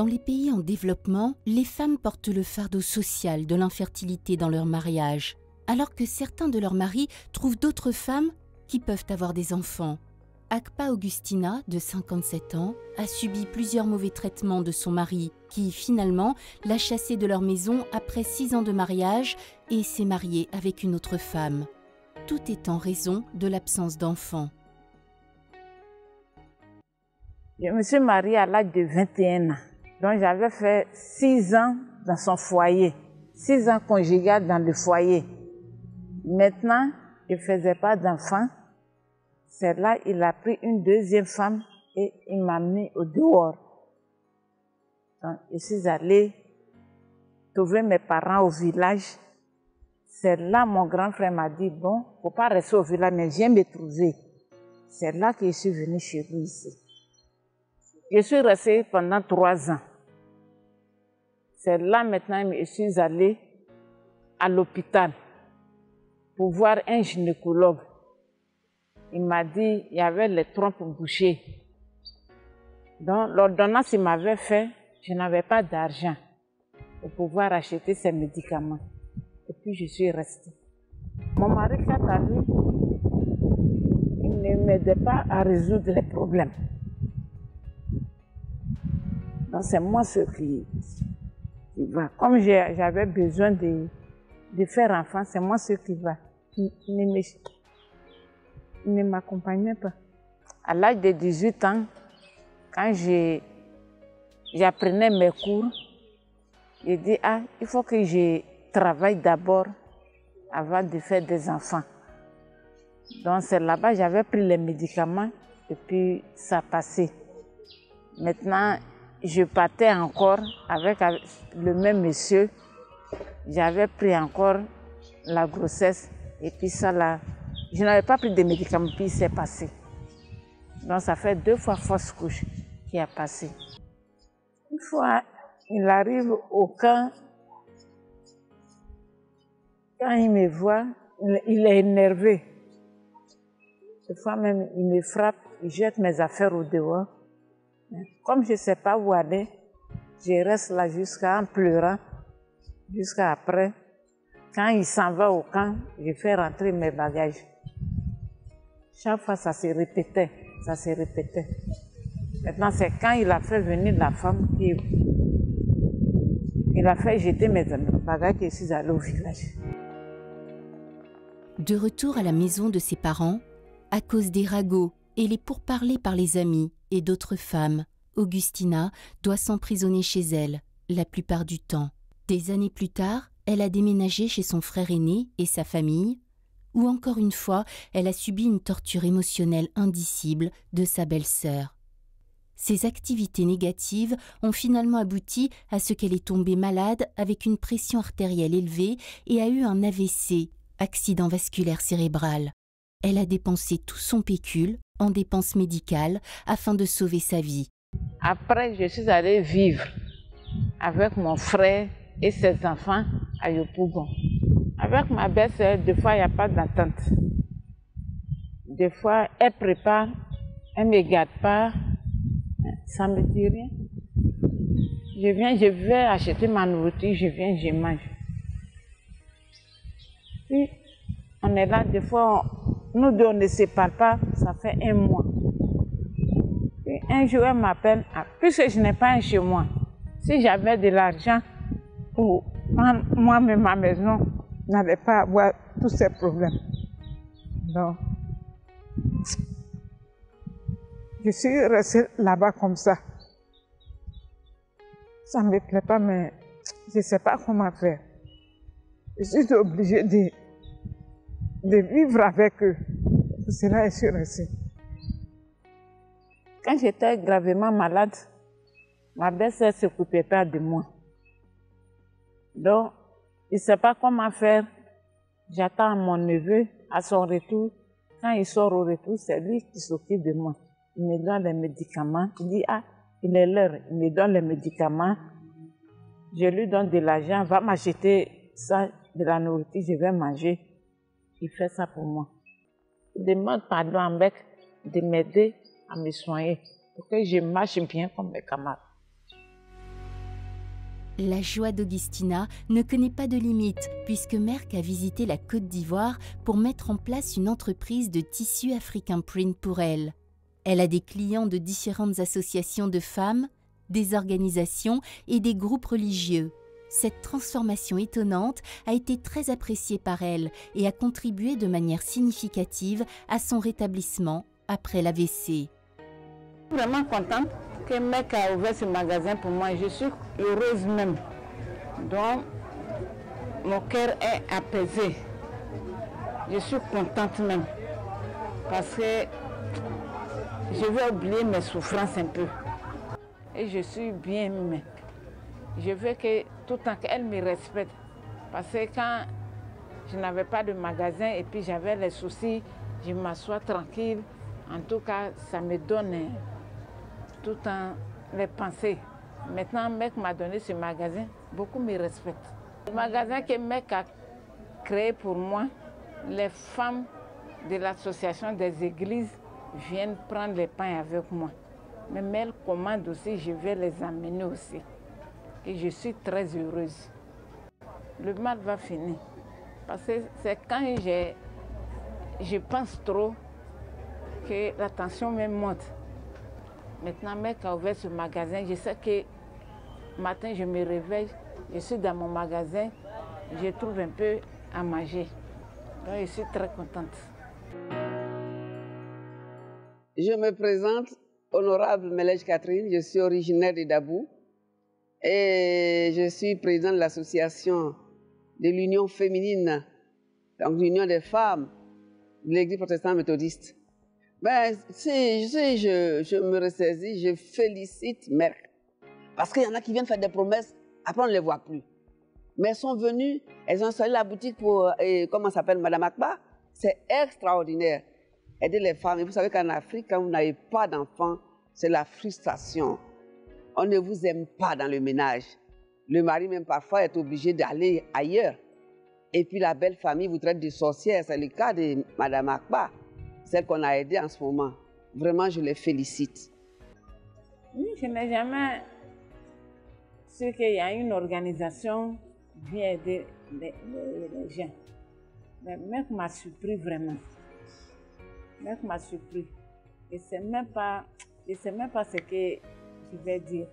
Dans les pays en développement, les femmes portent le fardeau social de l'infertilité dans leur mariage, alors que certains de leurs maris trouvent d'autres femmes qui peuvent avoir des enfants. Akpa Augustina, de 57 ans, a subi plusieurs mauvais traitements de son mari, qui finalement l'a chassée de leur maison après 6 ans de mariage et s'est mariée avec une autre femme. Tout est en raison de l'absence d'enfants. Je me suis mariée à l'âge de 21 ans. Donc j'avais fait 6 ans dans son foyer, 6 ans conjugal dans le foyer. Maintenant, il ne faisait pas d'enfants. C'est là il a pris une deuxième femme et il m'a mis au dehors. Donc je suis allée trouver mes parents au village. C'est là mon grand frère m'a dit, bon, il ne faut pas rester au village, mais viens me trouver. C'est là que je suis venue chez lui ici. Je suis restée pendant 3 ans. C'est là maintenant que je suis allée à l'hôpital pour voir un gynécologue. Il m'a dit qu'il y avait les trompes bouchées. Donc l'ordonnance qu'il m'avait fait, je n'avais pas d'argent pour pouvoir acheter ces médicaments. Et puis je suis restée. Mon mari, quand à lui, il ne m'aidait pas à résoudre les problèmes. Donc c'est moi ce qui va. Comme j'avais besoin de faire enfant, c'est moi ce qui va. Il ne m'accompagnait pas. À l'âge de 18 ans, quand j'apprenais mes cours, j'ai dit, il faut que je travaille d'abord avant de faire des enfants. Donc c'est là-bas, j'avais pris les médicaments et puis ça passait. Maintenant, je partais encore avec le même monsieur. J'avais pris encore la grossesse et puis ça là, je n'avais pas pris de médicaments, puis c'est passé. Donc ça fait 2 fois fausse couche qui a passé. Une fois, il arrive au camp, quand il me voit, il est énervé. Des fois même, il me frappe, il jette mes affaires au dehors. Comme je ne sais pas où aller, je reste là jusqu'à en pleurant, jusqu'à après. Quand il s'en va au camp, je fais rentrer mes bagages. Chaque fois, ça se répétait, ça se répétait. Maintenant, c'est quand il a fait venir la femme qu'il a fait jeter mes bagages que je suis allée au village. De retour à la maison de ses parents, à cause des ragots et les pourparlers par les amis et d'autres femmes, Augustina doit s'emprisonner chez elle, la plupart du temps. Des années plus tard, elle a déménagé chez son frère aîné et sa famille, ou encore une fois, elle a subi une torture émotionnelle indicible de sa belle-sœur. Ces activités négatives ont finalement abouti à ce qu'elle est tombée malade avec une pression artérielle élevée et a eu un AVC, accident vasculaire cérébral. Elle a dépensé tout son pécule en dépenses médicales afin de sauver sa vie. Après, je suis allée vivre avec mon frère et ses enfants à Yopougon. Avec ma belle-sœur, des fois, il n'y a pas d'attente. Des fois, elle prépare, elle ne me garde pas, ça ne me dit rien. Je vais acheter ma nourriture, je viens, je mange. Puis, on est là, des fois, nous deux, on ne se parle pas, ça fait 1 mois. Puis, un jour, elle m'appelle, puisque je n'ai pas un chez moi, si j'avais de l'argent pour prendre moi-même ma maison, je n'allais pas avoir tous ces problèmes. Donc, je suis restée là-bas comme ça. Ça ne me plaît pas, mais je ne sais pas comment faire. Je suis obligée de vivre avec eux. Pour cela, je suis restée. Quand j'étais gravement malade, ma belle-sœur ne s'occupait pas de moi. Donc, il ne sait pas comment faire. J'attends mon neveu à son retour. Quand il sort au retour, c'est lui qui s'occupe de moi. Il me donne les médicaments. Il dit, il est l'heure. Il me donne les médicaments. Je lui donne de l'argent. Va m'acheter ça, de la nourriture, je vais manger. Il fait ça pour moi. Il demande pardon à Mbek de m'aider à me soigner pour que je marche bien comme mes camarades. La joie d'Augustina ne connaît pas de limite puisque Merck a visité la Côte d'Ivoire pour mettre en place une entreprise de tissu africain print pour elle. Elle a des clients de différentes associations de femmes, des organisations et des groupes religieux. Cette transformation étonnante a été très appréciée par elle et a contribué de manière significative à son rétablissement après l'AVC. Vraiment contente que Merck a ouvert ce magasin pour moi. Je suis heureuse même. Donc, mon cœur est apaisé. Je suis contente même. Parce que je vais oublier mes souffrances un peu. Et je suis bien même. Je veux que tout le temps qu'elle me respecte. Parce que quand je n'avais pas de magasin et puis j'avais les soucis, je m'assois tranquille. En tout cas, ça me donne tout le temps les pensées. Maintenant, Merck m'a donné ce magasin, beaucoup me respectent. Le magasin que Merck a créé pour moi, les femmes de l'association des églises viennent prendre les pains avec moi. Même elles commandent aussi, je vais les amener aussi. Et je suis très heureuse. Le mal va finir. Parce que c'est quand je pense trop que la tension me monte. Maintenant, Merck a ouvert ce magasin. Je sais que matin, je me réveille, je suis dans mon magasin, je trouve un peu à manger. Donc, je suis très contente. Je me présente, honorable Melej Catherine, je suis originaire de Dabou et je suis présidente de l'association de l'Union féminine, donc l'Union des femmes de l'Église protestante méthodiste. Ben, je me ressaisis, je félicite Merck. Parce qu'il y en a qui viennent faire des promesses, après on ne les voit plus. Mais elles sont venues, elles ont installé la boutique pour, comment s'appelle, Madame Akba. C'est extraordinaire. Aider les femmes. Et vous savez qu'en Afrique, quand vous n'avez pas d'enfants, c'est la frustration. On ne vous aime pas dans le ménage. Le mari même parfois est obligé d'aller ailleurs. Et puis la belle famille vous traite de sorcière. C'est le cas de Madame Akba, celle qu'on a aidée en ce moment. Vraiment, je les félicite. Oui, je n'ai jamais su qu'il y a une organisation qui vient aider les gens. Mais Merck m'a surpris vraiment. Merck m'a surpris. Je ne sais même pas ce que je vais dire.